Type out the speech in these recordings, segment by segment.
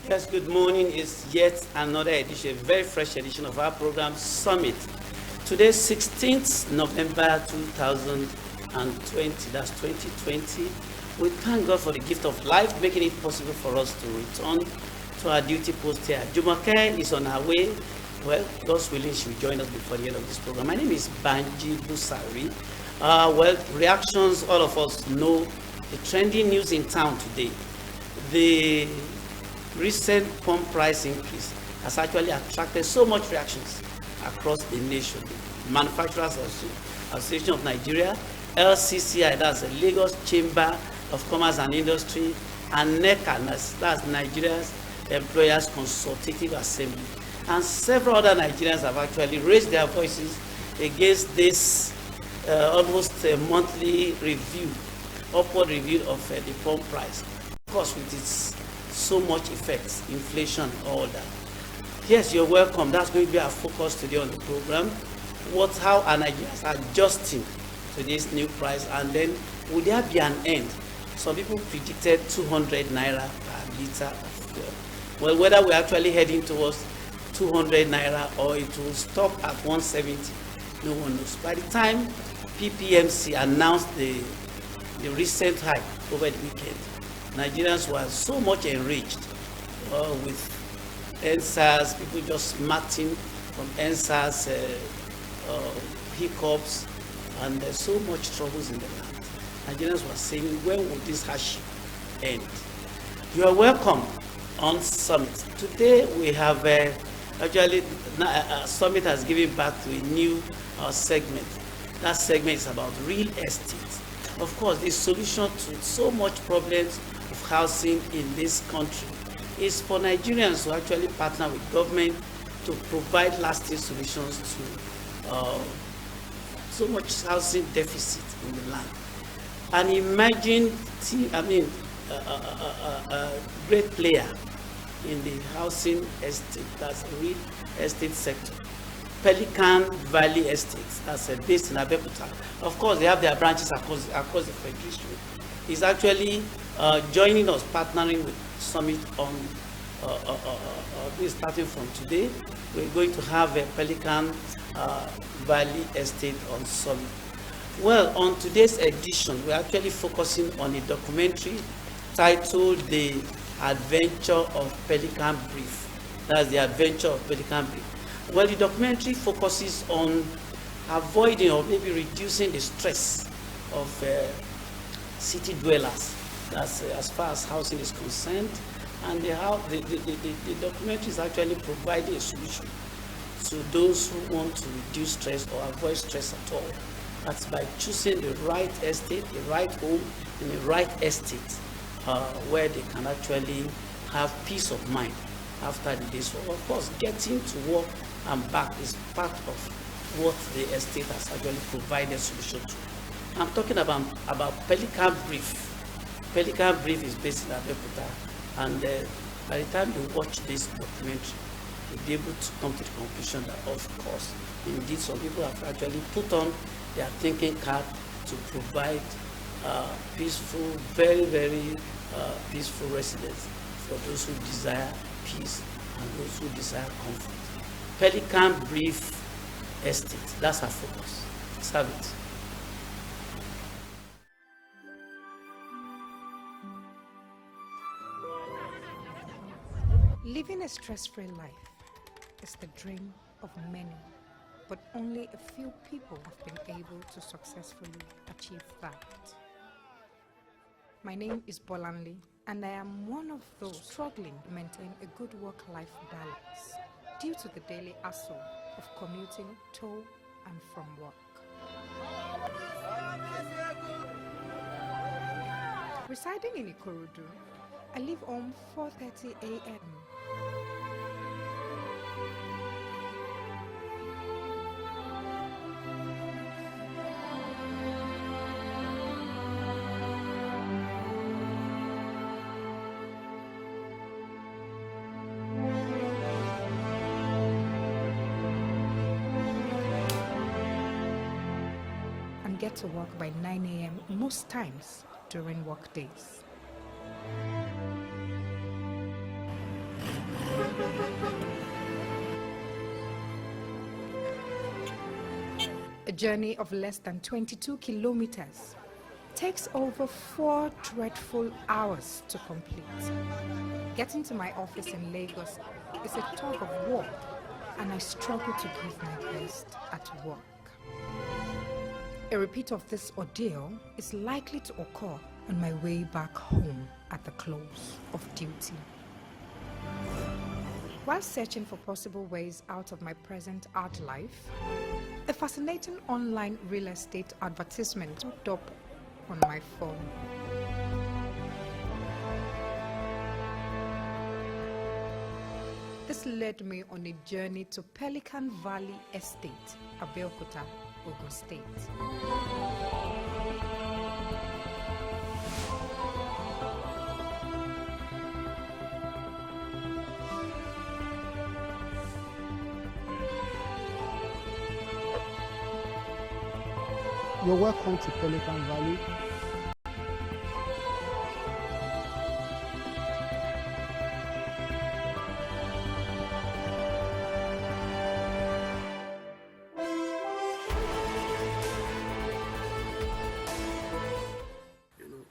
Yes, good morning. It's yet another edition, a very fresh edition of our program Summit. Today, 16th November 2020, that's 2020. We thank God for the gift of life, making it possible for us to return to our duty post here. Jumoke is on her way. Well, God's willing, she will join us before the end of this program. My name is Banji Busari. Reactions, all of us know the trending news in town today. The recent pump price increase has actually attracted so much reactions across the nation. The Manufacturers Association of Nigeria, LCCI, that's the Lagos Chamber of Commerce and Industry, and NECA, that's Nigeria's Employers Consultative Assembly, and several other Nigerians have actually raised their voices against this almost monthly review, upward review of the pump price. Of course, with its so much effects, inflation, all that. Yes, you're welcome. That's going to be our focus today on the program. How are Nigerians adjusting to this new price, and then will there be an end? Some people predicted 200 naira per liter of fuel. Well, whether we're actually heading towards 200 naira or it will stop at 170, no one knows. By the time PPMC announced the recent hike over the weekend, Nigerians were so much enraged with NSAS, people just smarting from NSAS hiccups, and there's so much troubles in the land. Nigerians were saying, when will this hardship end? You are welcome on Summit. Today we have Summit has given back to a new segment. That segment is about real estate. Of course, the solution to so much problems of housing in this country is for Nigerians to actually partner with government to provide lasting solutions to so much housing deficit in the land. An emerging great player in the housing estate, that's the real estate sector, Pelican Valley Estates, that's based in Abeokuta. Of course, they have their branches across the federation. Is actually joining us, partnering with Summit on this starting from today. We're going to have a Pelican Valley Estate on Summit. Well, on today's edition, we're actually focusing on a documentary titled The Adventure of Pelican Brief. That's The Adventure of Pelican Brief. Well, the documentary focuses on avoiding or maybe reducing the stress of city dwellers. That's as far as housing is concerned. And the documentary is actually providing a solution to those who want to reduce stress or avoid stress at all. That's by choosing the right estate, the right home, in the right estate, where they can actually have peace of mind after the day. So, of course, getting to work and back is part of what the estate has actually provided a solution to. I'm talking about Pelican Brief. Pelican Brief is based in Abeokuta, and by the time you watch this documentary, you'll be able to come to the conclusion that, of course, indeed, some people have actually put on their thinking cap to provide peaceful, very, very peaceful residence for those who desire peace and those who desire comfort. Pelican Brief Estate, that's our focus. Let's have it. Living a stress-free life is the dream of many, but only a few people have been able to successfully achieve that. My name is Bolanli, and I am one of those struggling to maintain a good work-life balance due to the daily hassle of commuting to and from work. Residing in Ikorodu, I leave home 4:30 a.m. and get to work by 9 a.m. most times during work days. a journey of less than 22 kilometers, takes over 4 dreadful hours to complete. Getting to my office in Lagos is a tug of war, and I struggle to give my best at work. A repeat of this ordeal is likely to occur on my way back home at the close of duty. While searching for possible ways out of my present hard life, a fascinating online real estate advertisement popped up on my phone. This led me on a journey to Pelican Valley Estate, Abeokuta, Ogun State. You're welcome to Pelican Valley.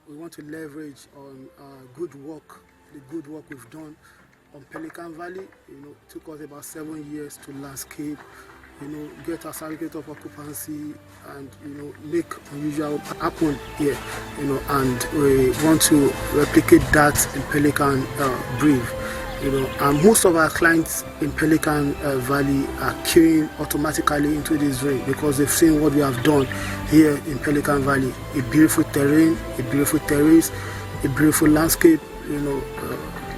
We want to leverage on good work, the good work we've done on Pelican Valley. Took us about 7 years to landscape, get a certificate of occupancy and, make unusual happen here, and we want to replicate that in Pelican Brief, and most of our clients in Pelican Valley are queuing automatically into this ring because they've seen what we have done here in Pelican Valley. A beautiful terrain, a beautiful terrace, a beautiful landscape,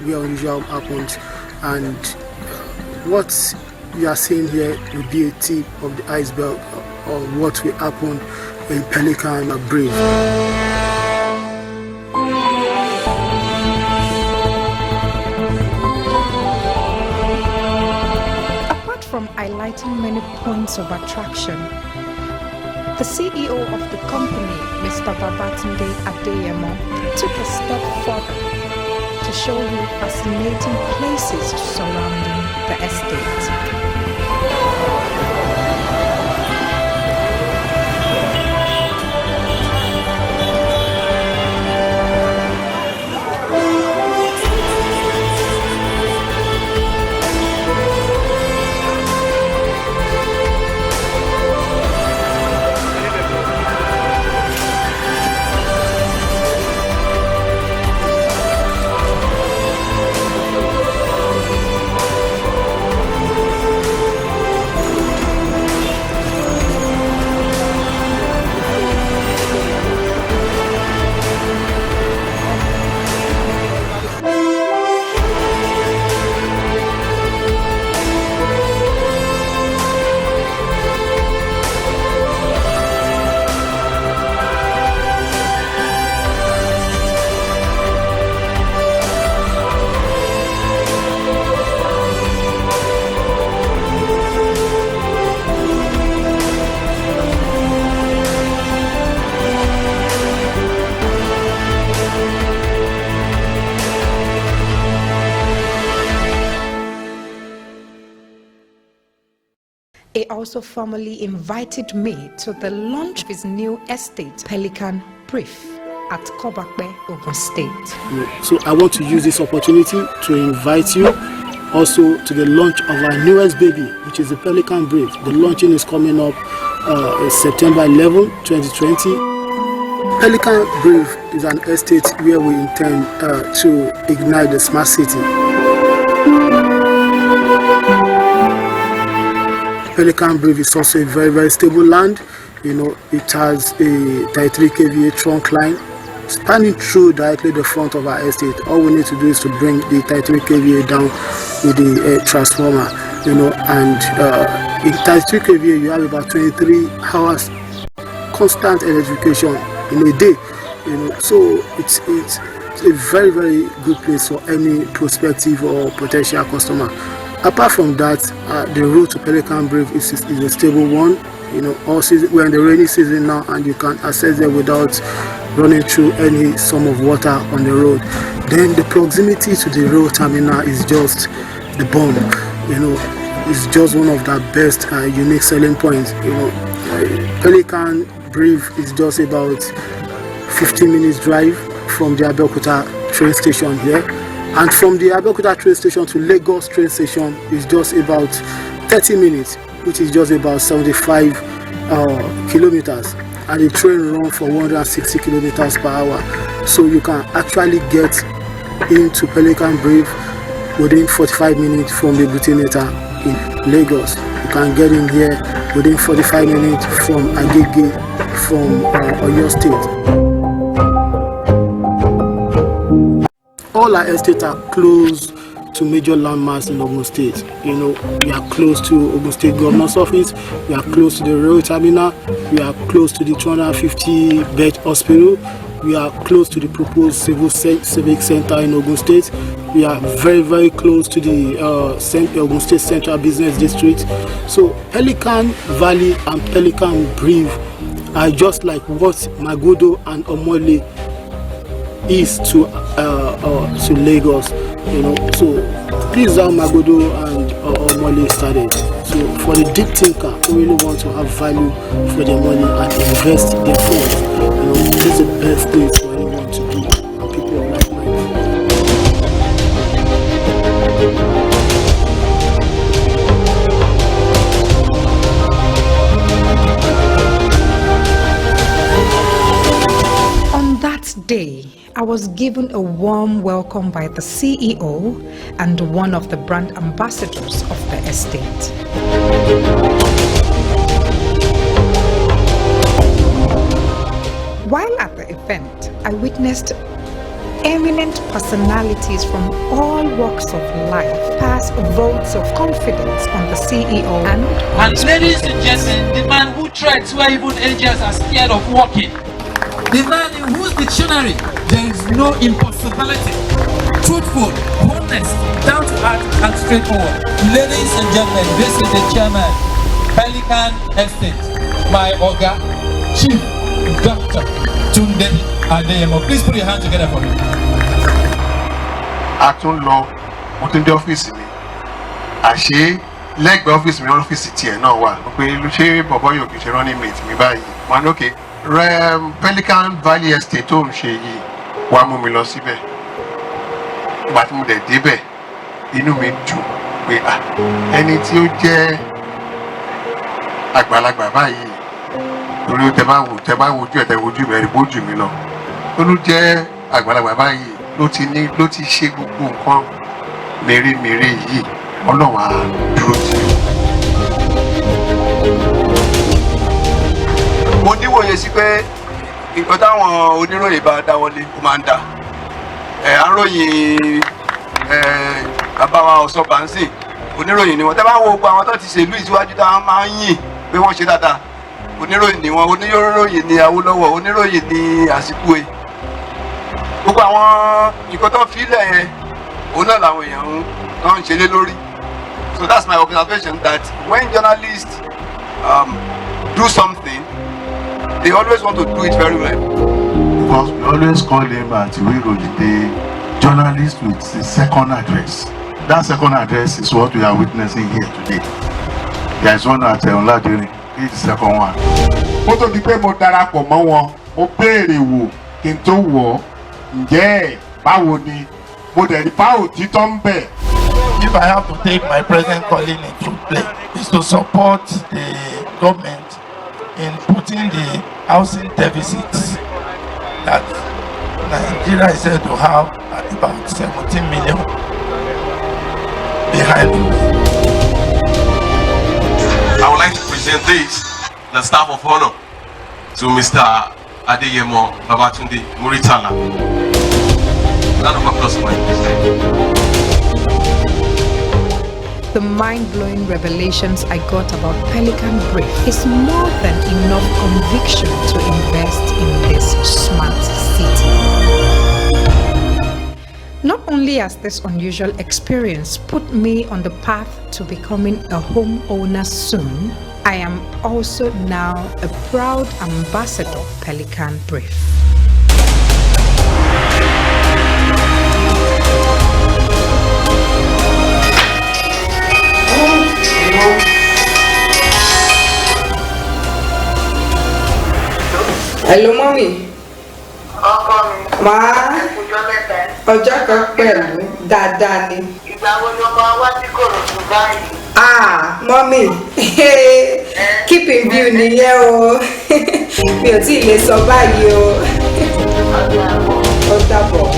where unusual happens, and what you are seeing here will be a tip of the iceberg of what will happen in Pelican Brief. Apart from highlighting many points of attraction, the CEO of the company, Mr. Babatunde Adeyemo, took a step further to show me fascinating places surrounding the estate. He also formally invited me to the launch of his new estate, Pelican Brief, at Kobakbe, Ogun State. So I want to use this opportunity to invite you also to the launch of our newest baby, which is the Pelican Brief. The launching is coming up September 11, 2020. Pelican Brief is an estate where we intend to ignite the smart city. Pelican Brief is also a very, very stable land. It has a 33 kVA trunk line spanning through directly the front of our estate. All we need to do is to bring the 33 kVA down with the transformer, and in 33 kVA you have about 23 hours constant electrification in a day. So it's a very, very good place for any prospective or potential customer. Apart from that, the route to Pelican Brief is a stable one. All season, we're in the rainy season now, and you can access it without running through any sum of water on the road. Then the proximity to the rail terminal is just the bomb. It's just one of the best unique selling points. Pelican Brief is just about 15 minutes drive from the Abeokuta train station here, and from the Abeokuta train station to Lagos train station is just about 30 minutes, which is just about 75 kilometers, and the train runs for 160 kilometers per hour. So you can actually get into Pelican Brief within 45 minutes from the Butineta in Lagos. You can get in here within 45 minutes from Agege from Oyo State. All our estates are close to major landmarks in Ogun State. You know, we are close to Ogun State Governor's Office, we are close to the railway terminal, we are close to the 250-bed hospital, we are close to the proposed civic center in Ogun State. We are very, very close to the Ogun State Central Business District. So Pelican Valley and Pelican Brief are just like what Magodo and Omole is to Lagos. You know, so this is how Magodo and Omole started. So for the deep thinker who really want to have value for their money and invest their funds, you know, this is the best place for anyone to be, and people of like mind. On that day, I was given a warm welcome by the CEO and one of the brand ambassadors of the estate. While at the event, I witnessed eminent personalities from all walks of life pass votes of confidence on the CEO and ladies and gentlemen, the man who treads where even angels are scared of walking. The man in whose dictionary there is no impossibility. Truthful, honest, down to earth and straightforward. Ladies and gentlemen, this is the chairman, Pelican Estate, my Oga, Chief Dr. Tunde Adeyemo. Please put your hands together for me. Atún lọ, mo tún dé ọ́fíìsì mi. Àṣé lẹ́gbẹ̀ẹ́ ọ́fíìsì mi ọ́fíìsì tiẹ̀ náà wà. Pé ṣé bọ̀bọ́ yóò kì í ṣe running mate mi báyìí. Wọ́n lókè Pelican Valley Estate tó ń ṣe yìí wá mú mi lọ síbẹ̀. Ìgbà tí mo dẹ̀ débẹ̀, inú mi dùn pé ẹni tí ó jẹ́ àgbàlagbà báyìí torí tẹ bá wojú ẹ̀ tẹ wojú mi ẹ̀rí bójú mi lọ. Olú jẹ́ àgbàlagbà báyìí ló ti ṣe gbogbo nǹkan mèremère yìí. Ọlọ́run á dúró tì í. Mo níwòye sí pé nǹkan táwọn oníròyìn bá dáwọ́lé ó máa ń dà. Àròyìn bàbá wa Ọ̀ṣọ́bànsìn oníròyìn ni wọ́n. Tẹ́ bá wo gbogbo àwọn tó ti ṣèlú ìsíwájú táwọn máa ń yìn pé wọ́n ṣe dáadáa. Oníròyìn ni wọ́n, oníròyìn ni Awólọ́wọ̀, oníròyìn ni Àsìkúwe. Gbogbo àwọn nǹkan tó fi lẹ̀ yẹn òun náà làwọn èèyàn ń ṣe lé lórí. So that's my observation, that when journalists do something, they always want to do it very well. Because we always call him at Iweroyin the journalist with the second address. That second address is what we are witnessing here today. There is one at Oladere. This is the second one. Mo tó di pé mo darapọ̀ mọ́ wọn, mo béèrè wò kí n tó wọ̀, ǹjẹ́ báwo ni mo dẹ̀ rí báwo títọ́ ń bẹ̀. If I have to take my present calling into play, is to support the government in putting the housing deficits that Nigeria is said to have at about 17 million behind it. I would like to present this, the staff of honor, to Mr. Adeyemo Babatunde Muritala. Round of applause for him. The mind-blowing revelations I got about Pelican Brief is more than enough conviction to invest in this smart city. Not only has this unusual experience put me on the path to becoming a homeowner soon, I am also now a proud ambassador of Pelican Brief. Hello, mommy. Ọkọ mi. Máa Ọjọ́ mẹ́ta. ọjọ́ kan pẹ̀lú dáadáa ni. Ìgbà wo ló máa wá sí Kòròdú báyìí? Mommy, keep in view nìyẹn o. Mi ò tí ì lè sọ báyìí o. Ó dàbọ̀.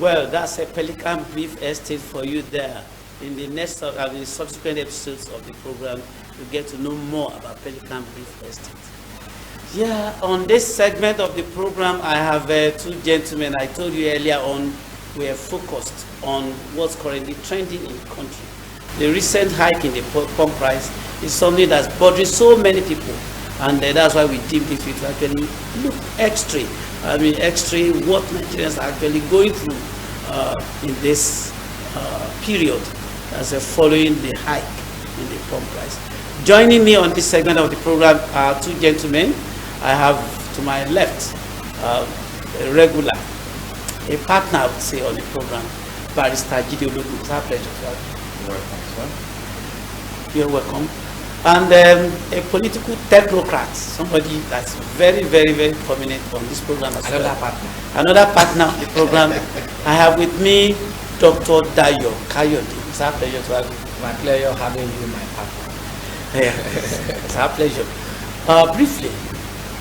Well, that's a Pelican Brief Estate for you there. In the next, subsequent episodes of the program, you get to know more about Pelican Brief Estate. Yeah, on this segment of the program, I have two gentlemen. I told you earlier on, we are focused on what's currently trending in the country. The recent hike in the pump price is something that's bothering so many people, and that's why we deemed it fit to actually look extreme. Extreme what Nigerians are actually going through in this period as following the hike in the pump price. Joining me on this segment of the program are two gentlemen. I have to my left a regular, a partner, I would say, on the program, Barrister Jide Ologun. It's our pleasure to have you. Welcome, sir. You're welcome. And a political technocrat, somebody that's very, very, very prominent on this program as Another well. partner. Another partner of the program. I have with me Dr. Dayo Kayode. It's our pleasure to have you. My pleasure having you, my partner. Yeah, it's our pleasure. Briefly,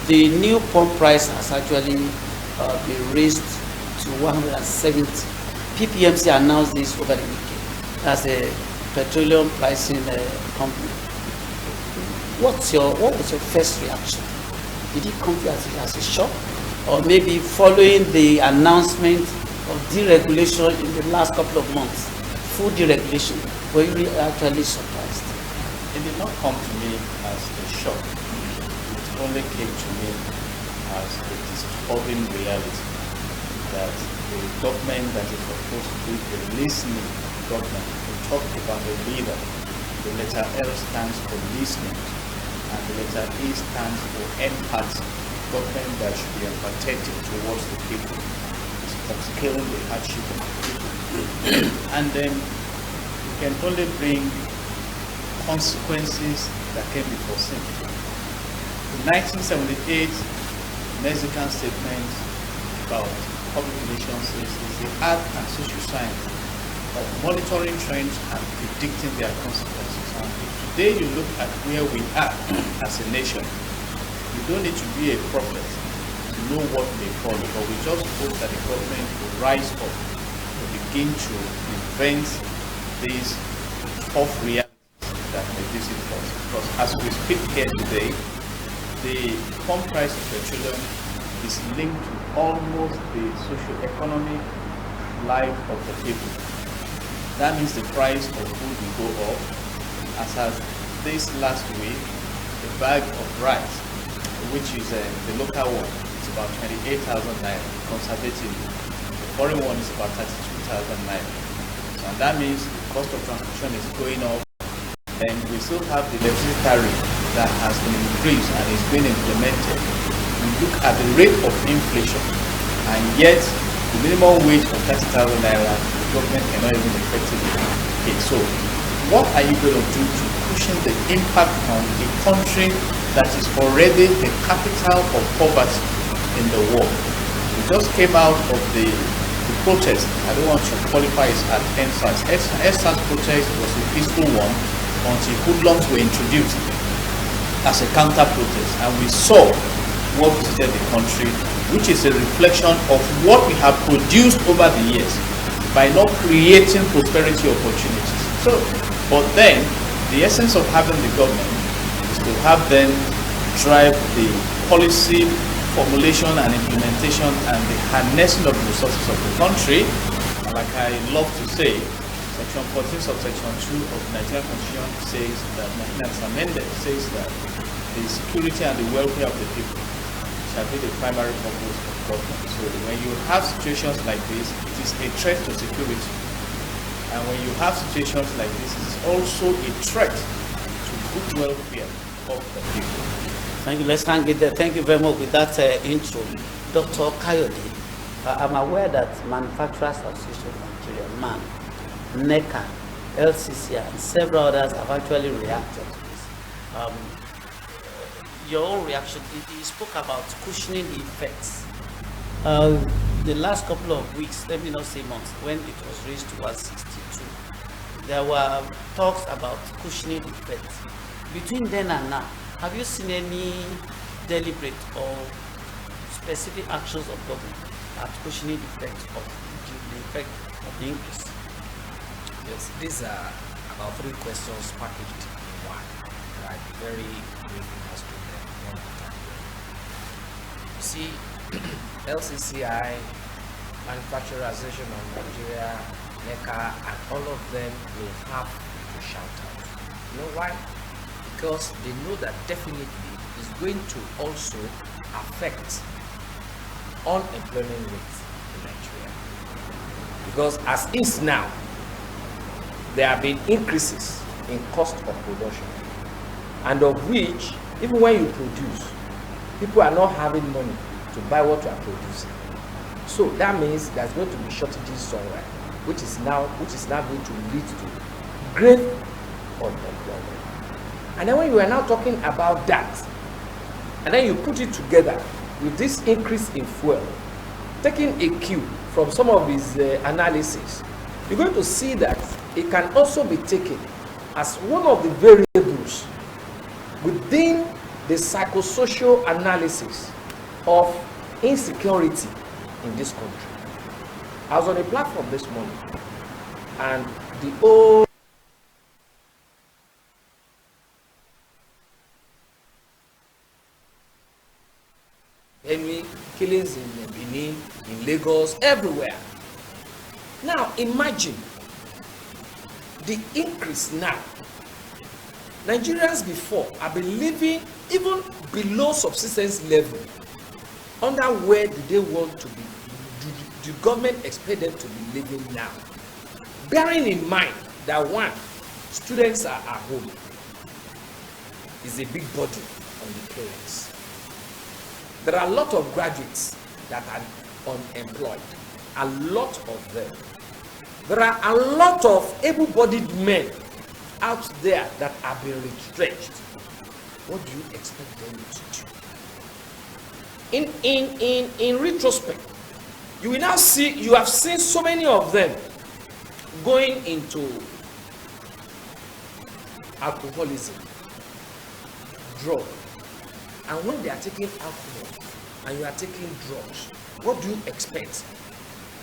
the new pump price has actually been raised to 170. PPMC announced this over the weekend. That's a petroleum pricing company. What was your first reaction? Did it come to you as a shock, or maybe following the announcement of deregulation in the last couple of months, full deregulation, were you actually surprised? It did not come to me as a shock. It only came to me as a disturbing reality that the government that is supposed to be a listening government, we talked about the leader, the letter L stands for listening, and the letter E stands for empathy. Government that should be empathetic towards the people, is upscaling the hardship of the people. And then you can only bring consequences that can be foreseen. In 1978, Mexican statement about public relations is the art and social science of monitoring trends and predicting their consequences. And if today you look at where we are as a nation, you don't need to be a prophet to know what may follow, but we just hope that the government will rise up to begin to invent these tough realities that may visit us. Because as we speak here today, the pump price of petroleum is linked to almost the socio-economic life of the people. That means the price of food will go up. As of this last week, a bag of rice, which is the local one, it's about 28,000 naira, conservative. The foreign one is about 32,000 naira. So, and that means the cost of transportation is going up, and we still have the electricity tariff that has been increased and is being implemented. We look at the rate of inflation, and yet the minimum wage of 30,000 naira, the government cannot even effectively pay. So, what are you going to do to cushion the impact on a country that is already the capital of poverty in the world? We just came out of the protest. I don't want to qualify it as EndSARS. EndSARS protest was a peaceful one until hoodlums were introduced as a counter protest, and we saw what visited the country, which is a reflection of what we have produced over the years by not creating prosperity opportunities. So, but then the essence of having the government is to have them drive the policy formulation and implementation and the harnessing of the resources of the country. And like I love to say, Section 14 subsection 2 of the Nigerian Constitution says that, that's amended, says that the security and the welfare of the people shall be the primary purpose of government. So when you have situations like this, it is a threat to security. And when you have situations like this, it's also a threat to good welfare of the people. Thank you. Let's hang it there. Thank you very much with that intro. Dr. Kayode, I'm aware that Manufacturers Association of Nigeria, MAN, NECA, LCC, and several others have actually reacted to this. Your own reaction, you spoke about cushioning the effects. The last couple of weeks, let me not say months, when it was raised to 162, there were talks about cushioning the effects. Between then and now, have you seen any deliberate or specific actions of government at cushioning the effect of the increase? Yes, these are about 3 questions packaged in one. Right, very briefly must do them one at a time. You see, LCCI, Manufacturer Association of Nigeria, NECA, and all of them will have to shout out. You know why? Because they know that definitely it's going to also affect unemployment rates in Nigeria. Because as is now, there have been increases in cost of production, and of which, even when you produce, people are not having money to buy what you are producing. So that means there's going to be shortages somewhere, which is now going to lead to great unemployment. And then when you are now talking about that, and then you put it together with this increase in fuel, taking a cue from some of his analysis, you're going to see that it can also be taken as one of the variables within the psychosocial analysis of insecurity in this country. I was on a platform this morning, and the old enemy killings in Benin, in Lagos, everywhere. Now imagine the increase now. Nigerians before have been living even below subsistence level. Under where do they want to be? Do the government expect them to be living now? Bearing in mind that one, students are at home, is a big burden on the parents. There are a lot of graduates that are unemployed, a lot of them. There are a lot of able-bodied men out there that are being retrenched. What do you expect them to do? In retrospect, you will now see, you have seen so many of them going into alcoholism, drug. And when they are taking alcohol and you are taking drugs, what do you expect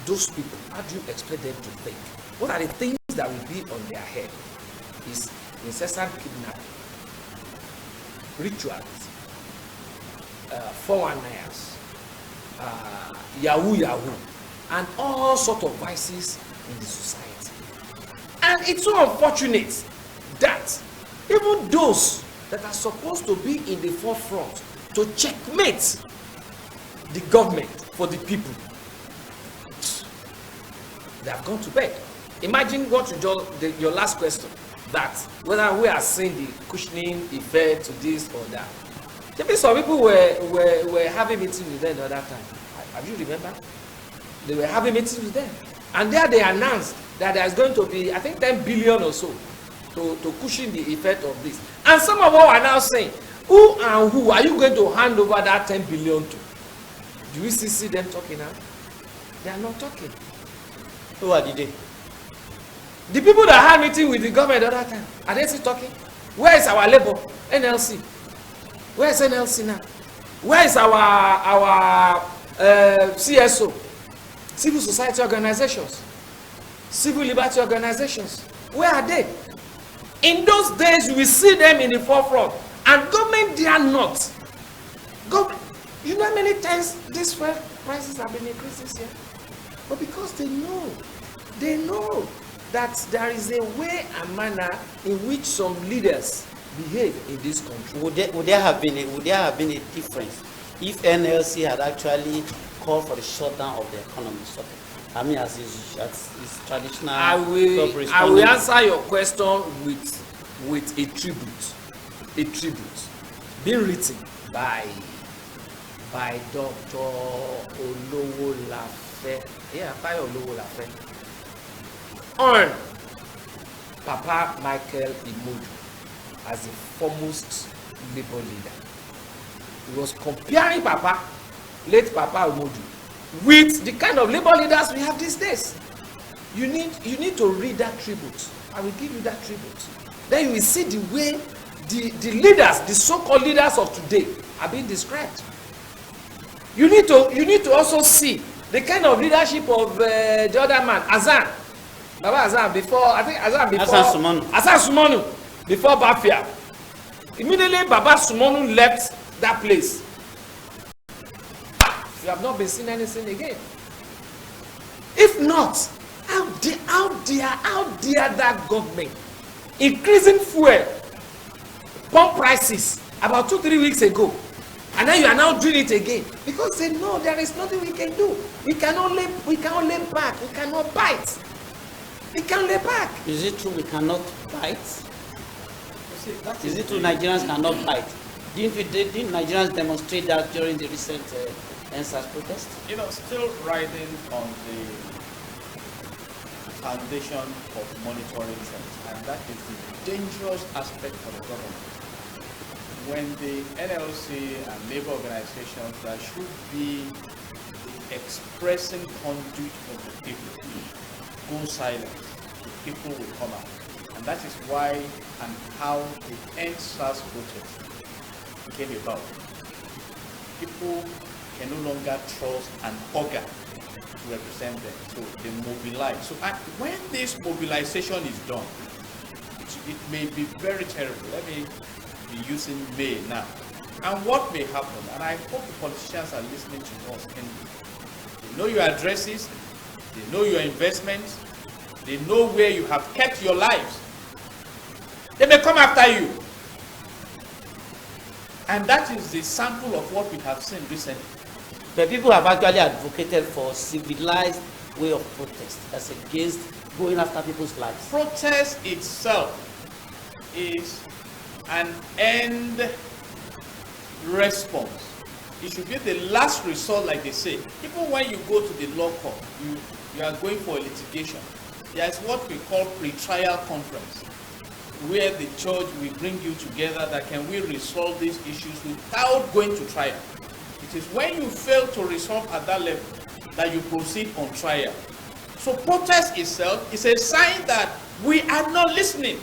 those people, how do you expect them to think? What are the things that will be on their head? Is incessant kidnapping, rituals, 419ers, Yahoo, and all sorts of vices in the society. And it's so unfortunate that even those that are supposed to be in the forefront to checkmate the government for the people, they have gone to bed. Imagine what you just, your last question, that whether we are seeing the cushioning effect to this or that. Maybe some people were having meetings with them the other time. Have you remember? They were having meetings with them. And there they announced that there's going to be, I think, 10 billion or so to cushion the effect of this. And some of them are now saying, who and who are you going to hand over that 10 billion to? Do you still see them talking now? They are not talking. Who are they? The people that had meeting with the government the other time, are they still talking? Where is our labor? NLC. Where is NLC now? Where is our CSO? Civil society organizations, civil liberty organizations. Where are they? In those days, you will see them in the forefront. And government, they are not. Government, you know how many times these fuel prices have been increasing here? But because they know that there is a way and manner in which some leaders behave in this country. Would there have been a difference if NLC had actually called for the shutdown of the economy, I mean, as is traditional. I will answer your question with a tribute being written by Dr. Olowolafe. Yeah, by Olowolafe. On Papa Michael Imodu as the foremost Labour leader. He was comparing late Papa Imodu, with the kind of Labour leaders we have these days. You need to read that tribute. I will give you that tribute. Then you will see the way the leaders, the so-called leaders of today, are being described. You need to also see the kind of leadership of the other man, Azan. Baba Azan before Azan Sumonu before Bafia. Immediately Baba Sumonu left that place. You have not been seeing anything again. If not, how dare that government increasing fuel pump prices about 2-3 weeks ago, and then you are now doing it again because they know there is nothing we can do. We can only back. We cannot bite. We can lay back. Is it true we cannot bite? Is it true Nigerians cannot bite? Didn't Nigerians demonstrate that during the recent NSAS protest? Still riding on the foundation of monitoring trends, and that is the dangerous aspect of the government. When the NLC and labor organizations that should be the expressing conduit of the people go silent, the people will come out. And that is why and how the NSAS protest came about. People can no longer trust an organ to represent them, so they mobilize. So when this mobilization is done, it may be very terrible. Let me be using may now. And what may happen, and I hope the politicians are listening to us, and they know your addresses, they know your investments, they know where you have kept your lives. They may come after you. And that is the sample of what we have seen recently. But people have actually advocated for civilized way of protest as against going after people's lives. Protest itself is an end response. It should be the last resort, like they say. Even when you go to the law court, you are going for a litigation. There is what we call pre-trial conference, where the judge will bring you together that can we resolve these issues without going to trial. It is when you fail to resolve at that level that you proceed on trial. So protest itself is a sign that we are not listening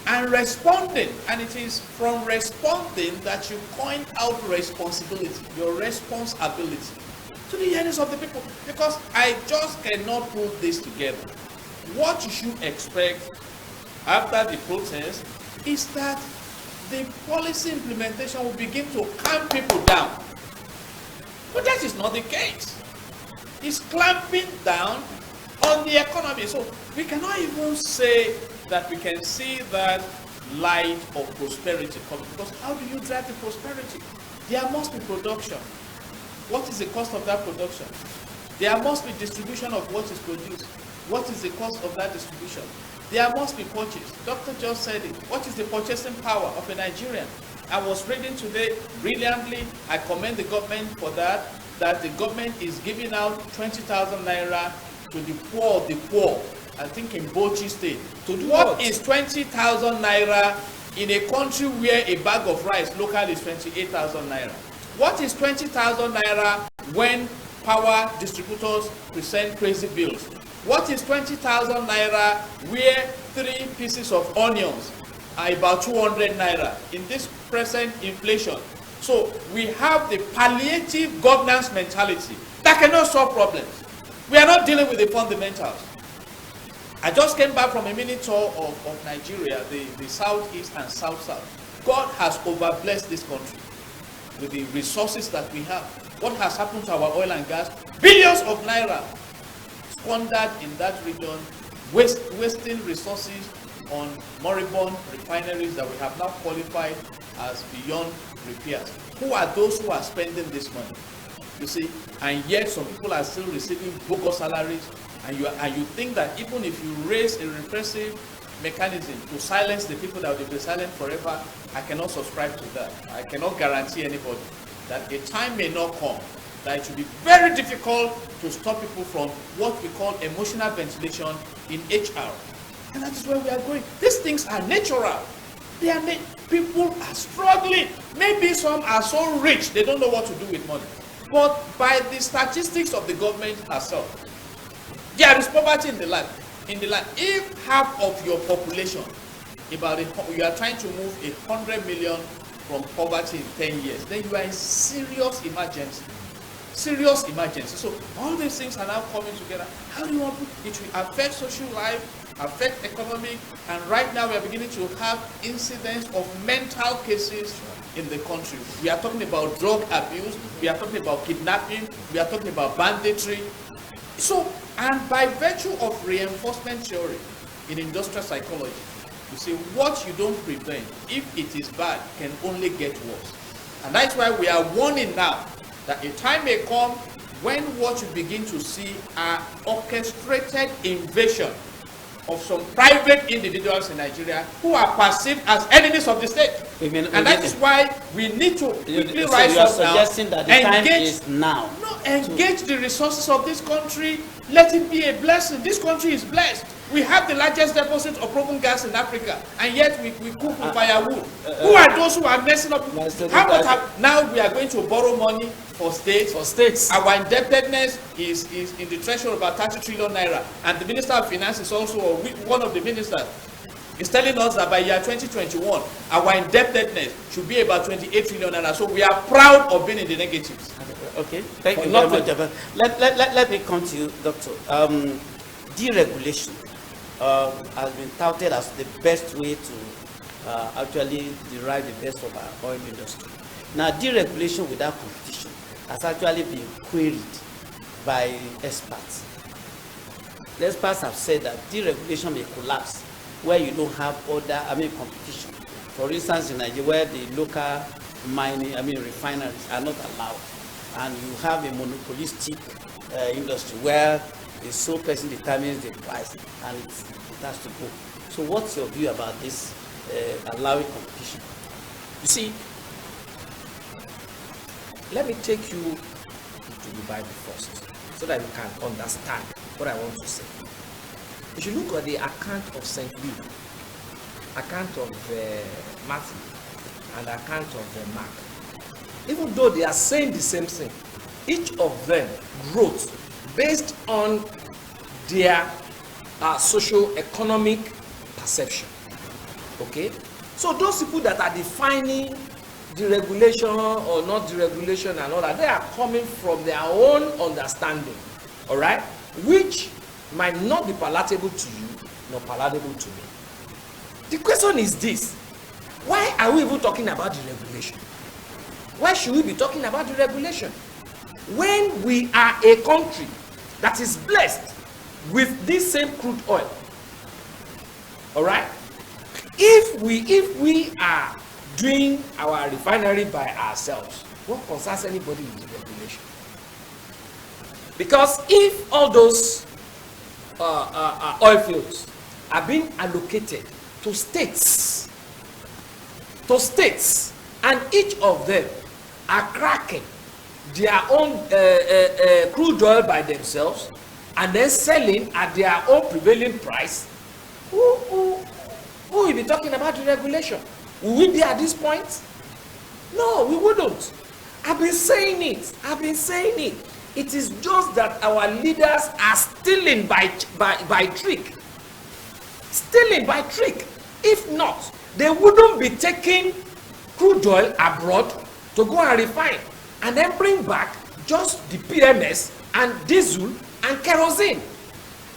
and responding, and it is from responding that you point out responsibility, your responsibility to the earnings of the people, because I just cannot put this together. What you should expect after the protest is that the policy implementation will begin to calm people down. But that is not the case. It's clamping down on the economy. So we cannot even say that we can see that light of prosperity coming, because how do you drive the prosperity? There must be production. What is the cost of that production? There must be distribution of what is produced. What is the cost of that distribution? There must be purchase. Doctor just said it. What is the purchasing power of a Nigerian? I was reading today brilliantly. I commend the government for that the government is giving out 20,000 naira to the poor, I think in Bauchi State. What is 20,000 naira in a country where a bag of rice local is 28,000 naira? What is 20,000 naira when power distributors present crazy bills? What is 20,000 naira where 3 pieces of onions are about 200 naira in this present inflation? So we have the palliative governance mentality that cannot solve problems. We are not dealing with the fundamentals. I just came back from a mini tour of Nigeria, the southeast and south-south. God has overblessed this country with the resources that we have. What has happened to our oil and gas? Billions of naira squandered in that region, wasting resources on moribund refineries that we have now qualified as beyond repairs. Who are those who are spending this money? You see, and yet some people are still receiving bogus salaries, and you think that even if you raise a repressive mechanism to silence the people that will be silent forever, I cannot subscribe to that. I cannot guarantee anybody that a time may not come that it will be very difficult to stop people from what we call emotional ventilation in HR. And that is where we are going. These things are natural. They are people are struggling. Maybe some are so rich they don't know what to do with money. But by the statistics of the government herself, there is poverty in the land. If half of your population, you are trying to move 100 million from poverty in 10 years, then you are in serious emergency. Serious emergency. So all these things are now coming together. How do you want to? It will affect social life, affect economic, and right now we are beginning to have incidents of mental cases in the country. We are talking about drug abuse, we are talking about kidnapping, we are talking about banditry. So, and by virtue of reinforcement theory in industrial psychology, you see, what you don't prevent, if it is bad, can only get worse. And that's why we are warning now that a time may come when what you begin to see are orchestrated invasion of some private individuals in Nigeria who are perceived as enemies of the state. And that is why we need to quickly rise up now. Suggesting that the time is now. No, engage the resources of this country. Let it be a blessing. This country is blessed. We have the largest deposit of broken gas in Africa, and yet we cook with firewood. Who are those who are messing up? How much now we are going to borrow money for states? Our indebtedness is in the threshold of about 30 trillion naira, and the Minister of Finance is also one of the ministers. Is telling us that by year 2021, our indebtedness should be about 28 trillion naira. So we are proud of being in the negatives. Okay, thank you very much. Let me come to you, Doctor. Deregulation has been touted as the best way to actually derive the best from our oil industry. Now, deregulation without competition has actually been queried by experts. The experts have said that deregulation may collapse where you don't have competition. For instance, in Nigeria, where the local refineries are not allowed, and you have a monopolistic industry where the sole person determines the price and it has to go. So what's your view about this allowing competition? You see, let me take you to the Bible first so that you can understand what I want to say. If you look at the account of St. Luke, account of Matthew, and account of Mark, even though they are saying the same thing, each of them wrote based on their socio-economic perception. Okay? So those people that are defining deregulation or not deregulation and all that, they are coming from their own understanding, all right? Which might not be palatable to you, nor palatable to me. The question is this: why are we even talking about deregulation? Why should we be talking about deregulation when we are a country that is blessed with this same crude oil? All right? If we are doing our refinery by ourselves, what concerns anybody with deregulation? Because if all those oil fields are being allocated to states, and each of them are cracking their own crude oil by themselves and then selling at their own prevailing price, who will be talking about deregulation? Will we be at this point? No, we wouldn't. I've been saying it. It is just that our leaders are stealing by trick. Stealing by trick. If not, they wouldn't be taking crude oil abroad to go and refine and then bring back just the PMS and diesel and kerosene.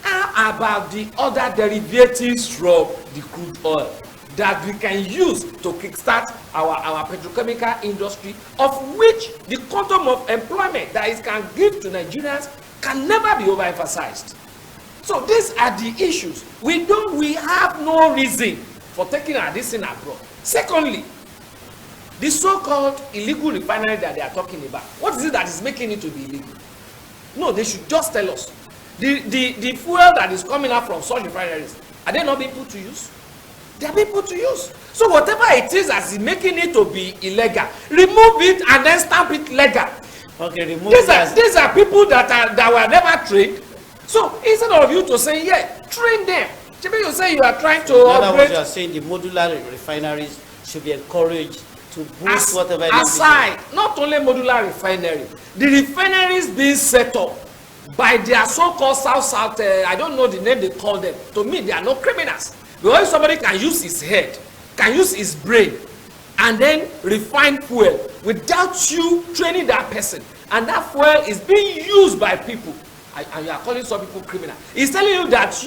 How about the other derivatives from the crude oil that we can use to kickstart our petrochemical industry, of which the quantum of employment that it can give to Nigerians can never be overemphasized? So these are the issues. We have no reason for taking this thing abroad. Secondly, the so-called illegal refinery that they are talking about, what is it that is making it to be illegal? No, they should just tell us. The fuel that is coming out from such refineries, are they not being put to use? They are being put to use. So whatever it is that is making it to be illegal, remove it and then stamp it legal. Okay, remove these are people that were never trained. So instead of you to say, yeah, train them. You say you are trying to upgrade. You are saying the modular refineries should be encouraged to boost whatever. Aside, not only modular refinery, the refineries being set up by their so-called South, I don't know the name they call them. To me, they are not criminals. Because if somebody can use his head, can use his brain, and then refine fuel without you training that person, and that fuel is being used by people, and you are calling some people criminal. He's telling you that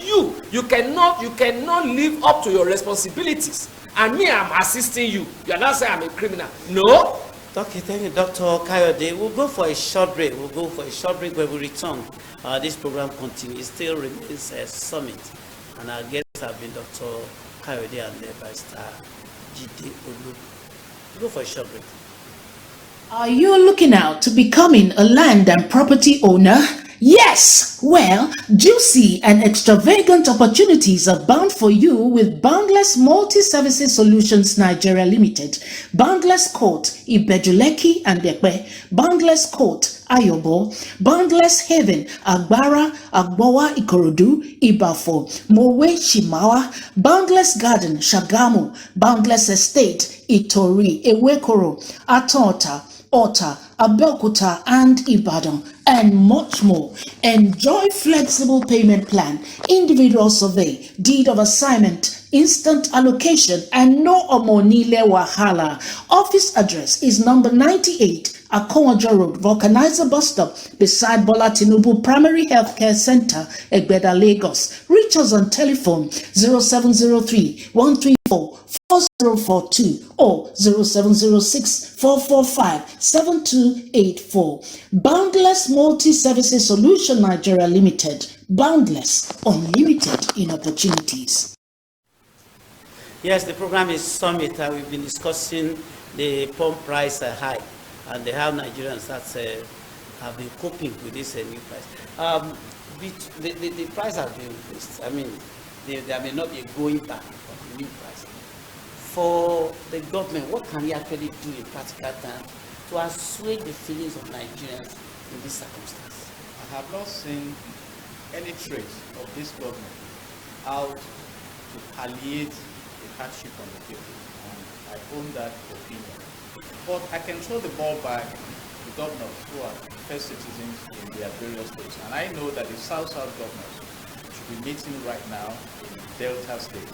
you cannot live up to your responsibilities, and me, I'm assisting you. You are not saying I'm a criminal. No. Okay, thank you, Dr. Kayode. We'll go for a short break. When we return. This program continues. It still remains a summit, and our guests have been Dr. Kayode and Barrister Jide Olu. We'll go for a short break. Are you looking out to becoming a land and property owner? Yes! Well, juicy and extravagant opportunities are bound for you with Boundless Multi-Services Solutions Nigeria Limited, Boundless Court, Ibejuleki and Ekpe, Boundless Court, Ayobo, Boundless Haven, Agbara, Agbowa Ikorodu, Ibafo, Mowe Shimawa, Boundless Garden, Shagamu, Boundless Estate, Itori, Ewekoro, Atota, Ota, Abeokuta and Ibadan, and much more. Enjoy flexible payment plan, individual survey, deed of assignment, instant allocation, and no omonile wahala. Office address is number 98 Akonwajo Road, Vulcanizer Bus Stop, beside Bola Tinubu Primary Healthcare Center, Egbeda, Lagos. Reach us on telephone 0703 134 4042 or 0706 445 7284. Boundless Multi-Services Solution Nigeria Limited. Boundless, unlimited in opportunities. Yes, the program is Summit. We've been discussing the pump price hike and how Nigerians have been coping with this new price. The price has been increased. I mean, there may not be a going back of the new price. For the government, what can we actually do in practical terms to assuage the feelings of Nigerians in this circumstance? I have not seen any trace of this government out to palliate the hardship on the people, and I own that opinion. But I can throw the ball back to governors who are first citizens in their various states, and I know that the South-South governors should be meeting right now in Delta State,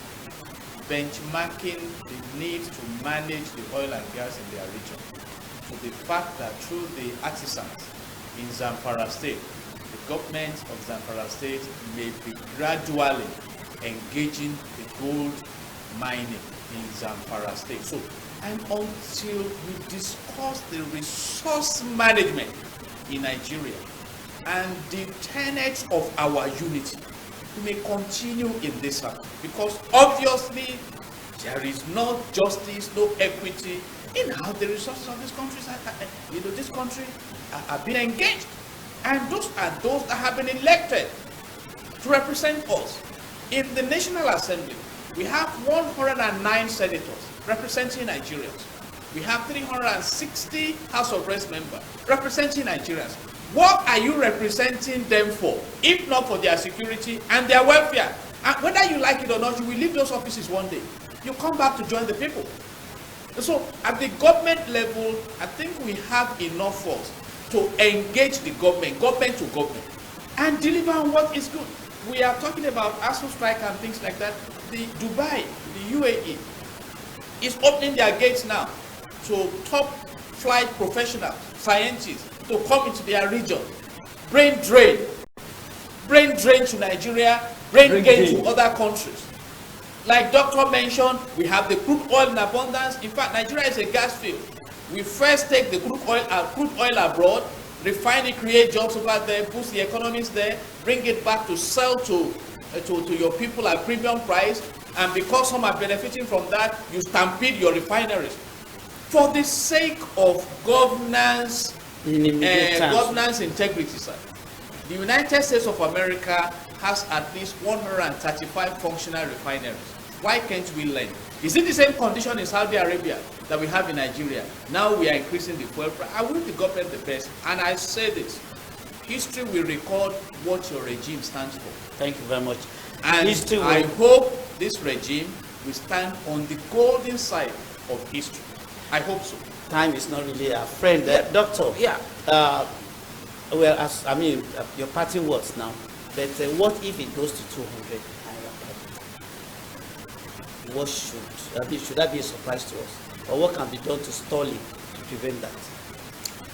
benchmarking the need to manage the oil and gas in their region to the fact that through the artisans in Zamfara State, the government of Zamfara State may be gradually engaging the gold mining in Zamfara State. So, and until we discuss the resource management in Nigeria and the tenets of our unity, we may continue in this circle, because obviously there is no justice, no equity in how the resources of this country are being engaged, and those are those that have been elected to represent us. In the National Assembly, we have 109 senators representing Nigerians. We have 360 House of Reps members representing Nigerians. What are you representing them for, if not for their security and their welfare? And whether you like it or not, you will leave those offices one day. You come back to join the people. So at the government level, I think we have enough force to engage the government to government, and deliver on what is good. We are talking about ASU strike and things like that. The Dubai, the UAE, is opening their gates now to top flight professionals, scientists, to come into their region. Brain drain to Nigeria, brain gain to other countries. Like Doctor mentioned, we have the crude oil in abundance. In fact, Nigeria is a gas field. We first take the crude oil abroad. refine it, create jobs over there, boost the economies there, bring it back to sell to your people at premium price, and because some are benefiting from that, you stampede your refineries. For the sake of governance, governance integrity, sir, the United States of America has at least 135 functional refineries. Why can't we learn? Is it the same condition in Saudi Arabia that we have in Nigeria? Now we are increasing the fuel price. I wish the government the best, and I say this: history will record what your regime stands for. Thank you very much. And I hope this regime will stand on the golden side of history. I hope so. Time is not really a friend. Doctor, Yeah. Well, your parting words now, but what if it goes to 200? What should that be a surprise to us? Or what can be done to stall it, to prevent that?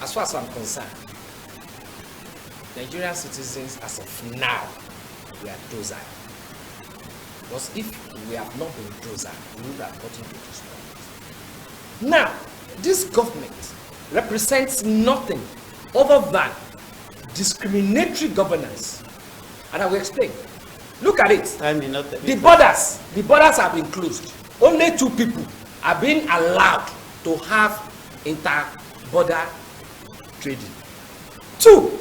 As far as I'm concerned, Nigerian citizens, as of now, we are docile. Because if we have not been docile, we would have gotten to this point. Now, this government represents nothing other than discriminatory governance. And I will explain. Look at it. The borders have been closed. Only 2 people are being allowed to have inter-border trading. 2,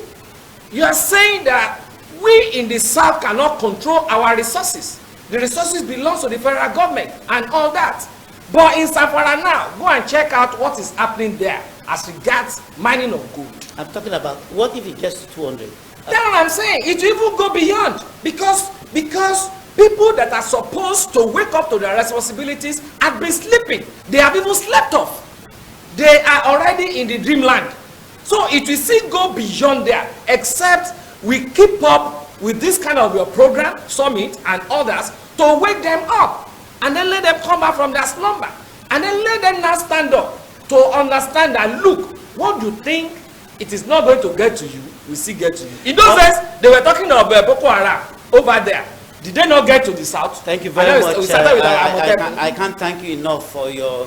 you are saying that we in the South cannot control our resources. The resources belong to the federal government and all that. But in Zamfara now, go and check out what is happening there as regards mining of gold. I'm talking about what if it gets to 200? That's what I'm saying. It will even go beyond because people that are supposed to wake up to their responsibilities have been sleeping. They have even slept off. They are already in the dreamland. So it will still go beyond there, except we keep up with this kind of your program, summit, and others to wake them up, and then let them come back from their slumber, and then let them now stand up to understand that, look, what you think it is not going to get to you, we still get to you. In those days, they were talking of Boko Haram over there. Did they not get to the south? Thank you very much. I can't thank you enough for your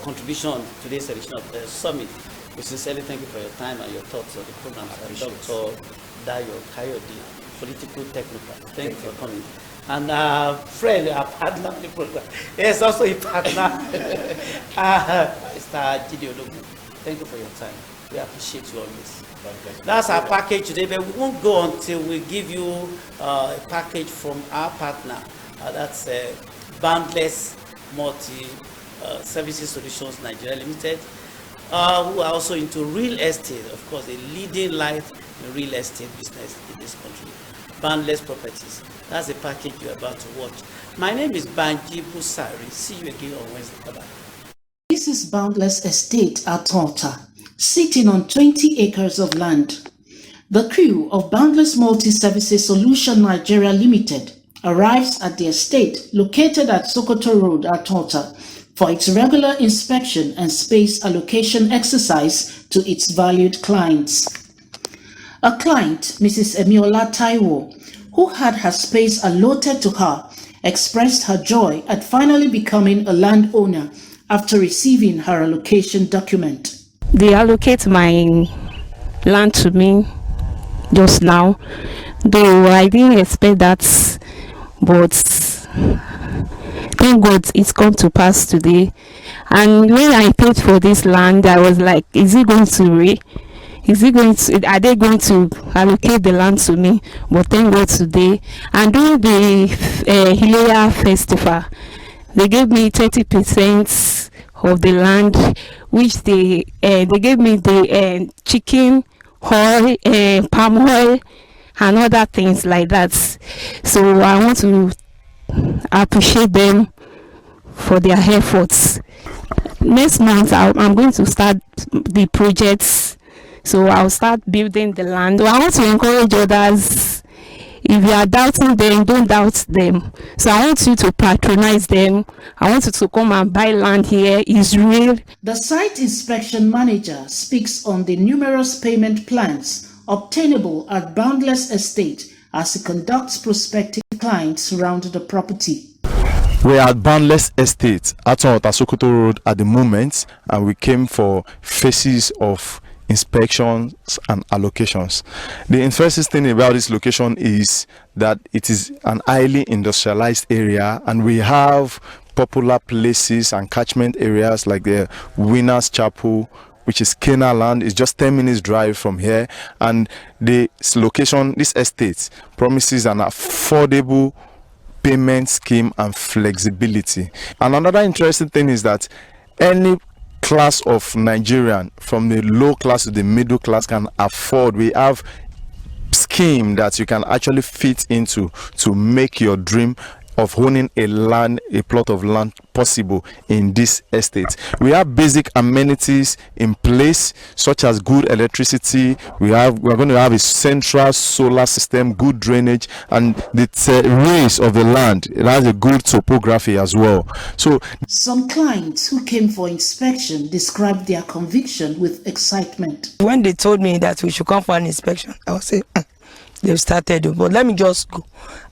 contribution to today's edition of the summit. We sincerely thank you for your time and your thoughts on the program. Dr. Dayo Kayode, political technocrat. Thank you for coming. And friend, our partner of the program. Yes, also a partner, Mr. Jide Ologun. Thank you for your time. We appreciate you always. That's our package today, but we won't go until we give you a package from our partner. That's Boundless Multi Services Solutions Nigeria Limited, who are also into real estate. Of course, a leading light in real estate business in this country. Boundless Properties. That's the package you're about to watch. My name is Banji Busari. See you again on Wednesday. Bye-bye. This is Boundless Estate at Tulta, sitting on 20 acres of land. The crew of Boundless Multi-Services Solution Nigeria Limited arrives at the estate located at Sokoto Road at Tulta for its regular inspection and space allocation exercise to its valued clients. A client, Mrs. Emiola Taiwo, who had her space allotted to her, expressed her joy at finally becoming a landowner after receiving her allocation document. They allocate my land to me just now, though I didn't expect that, but thank God it's come to pass today. And when I paid for this land, I was like, are they going to allocate the land to me? But thank God today. And during the Hileya festival, they gave me 30% of the land, which they gave me the chicken, oil, palm oil, and other things like that. So I want to appreciate them for their efforts. Next month, I'm going to start the projects. So I'll start building the land. I want to encourage others. If you are doubting them, don't doubt them. So I want you to patronize them. I want you to come and buy land here. It's real. The site inspection manager speaks on the numerous payment plans obtainable at Boundless Estate as he conducts prospective clients around the property. We are at Boundless Estate at Sokoto Road at the moment, and we came for phases of inspections and allocations. The interesting thing about this location is that it is an highly industrialized area, and we have popular places and catchment areas like the Winners Chapel, which is Cana Land. It's just 10 minutes drive from here, and this location, this estate, promises an affordable payment scheme and flexibility. And another interesting thing is that any class of Nigerian, from the low class to the middle class, can afford. We have scheme that you can actually fit into to make your dream of owning a plot of land possible in this estate. We have basic amenities in place, such as good electricity. We're going to have a central solar system, good drainage, and the terrace of the land, it has a good topography as well. So some clients who came for inspection described their conviction with excitement. When they told me that we should come for an inspection, I was saying, they've started, but let me just go.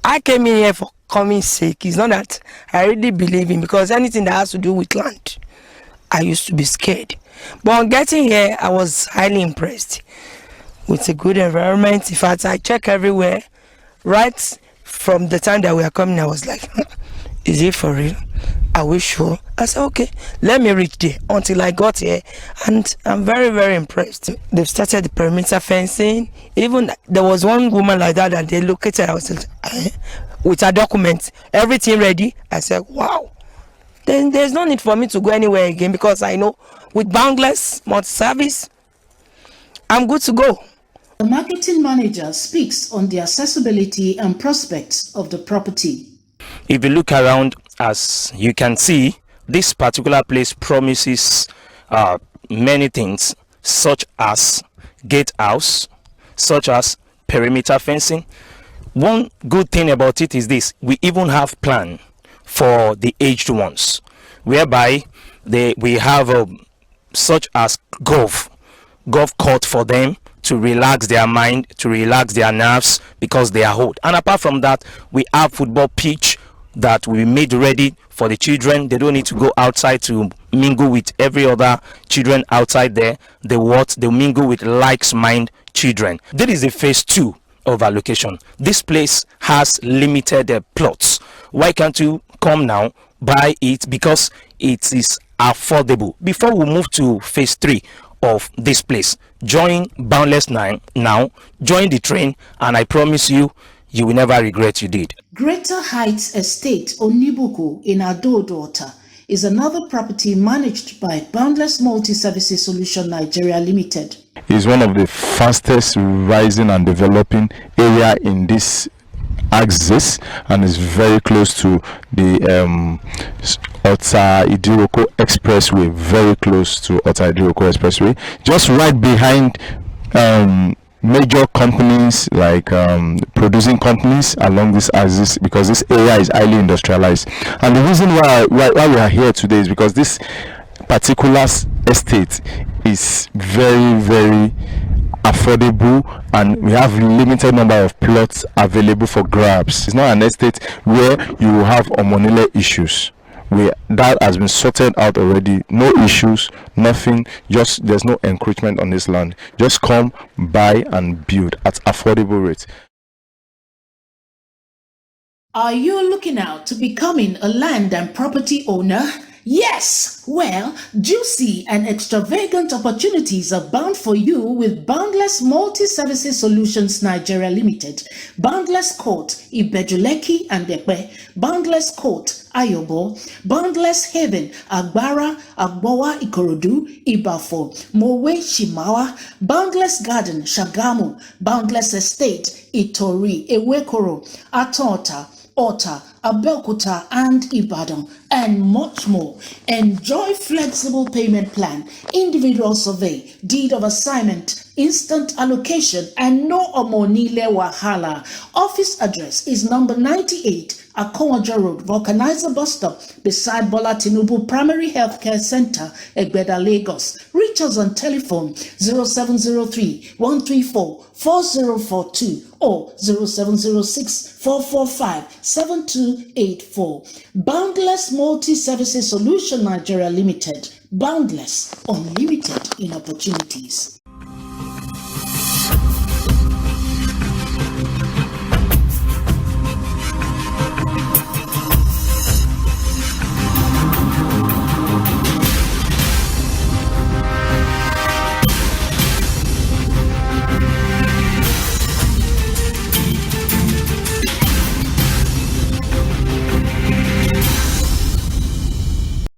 I came in here for coming sake. It's not that I really believe in, because anything that has to do with land, I used to be scared. But on getting here, I was highly impressed with a good environment. In fact, I check everywhere. Right from the time that we are coming, I was like, is it for real? Are we sure? I said, okay, let me reach there. Until I got here, and I'm very, very impressed. They've started the perimeter fencing. Even there was one woman like that they located. I was like, with her documents, everything ready. I said, wow. Then there's no need for me to go anywhere again, because I know with Boundless multi-service, I'm good to go. The marketing manager speaks on the accessibility and prospects of the property. If you look around, as you can see, this particular place promises many things, such as gatehouse, such as perimeter fencing. One good thing about it is this: we even have plan for the aged ones, whereby we have such as golf court for them to relax their mind, to relax their nerves, because they are old. And apart from that, we have football pitch that we made ready for the children. They don't need to go outside to mingle with every other children outside there. They mingle with like-minded children. This is the phase 2 of our location. This place has limited plots. Why can't you come now, buy it? Because it is affordable. Before we move to phase 3 of this place, join Boundless now, join the train, and I promise you, you will never regret you did. Greater Heights Estate, Onibuku in Ado-Daughter, is another property managed by Boundless Multi-Services Solution Nigeria Limited. It's one of the fastest rising and developing area in this axis, and is very close to the Ota Idiroko Expressway, very close to Ota Idiroko Expressway, just right behind major companies like producing companies along this axis, because this area is highly industrialized. And the reason why we are here today is because this particular estate is very, very affordable, and we have limited number of plots available for grabs. It's not an estate where you will have hormonal issues. That has been sorted out already. No issues, nothing. Just there's no encroachment on this land. Just come, buy, and build at affordable rates. Are you looking out to becoming a land and property owner? Yes! Well, juicy and extravagant opportunities are bound for you with Boundless Multi-Services Solutions Nigeria Limited, Boundless Court, Ibejuleki and Ekpe, Boundless Court, Ayobo, Boundless Haven, Agbara, Agbowa, Ikorodu, Ibafo, Mowe, Shimawa, Boundless Garden, Shagamu, Boundless Estate, Itori, Ewekoro, Atota, Ota, Abeokuta and Ibadan, and much more. Enjoy flexible payment plan, individual survey, deed of assignment, instant allocation, and no omonile wahala. Office address is number 98 Akowaja Road, Vulcanizer Bus Stop, beside Bola Tinubu Primary Healthcare Center, Egbeda, Lagos. Reach us on telephone 0703 134 4042 or 0706 445 7284. Boundless Multi-Services Solution Nigeria Limited. Boundless, unlimited in opportunities.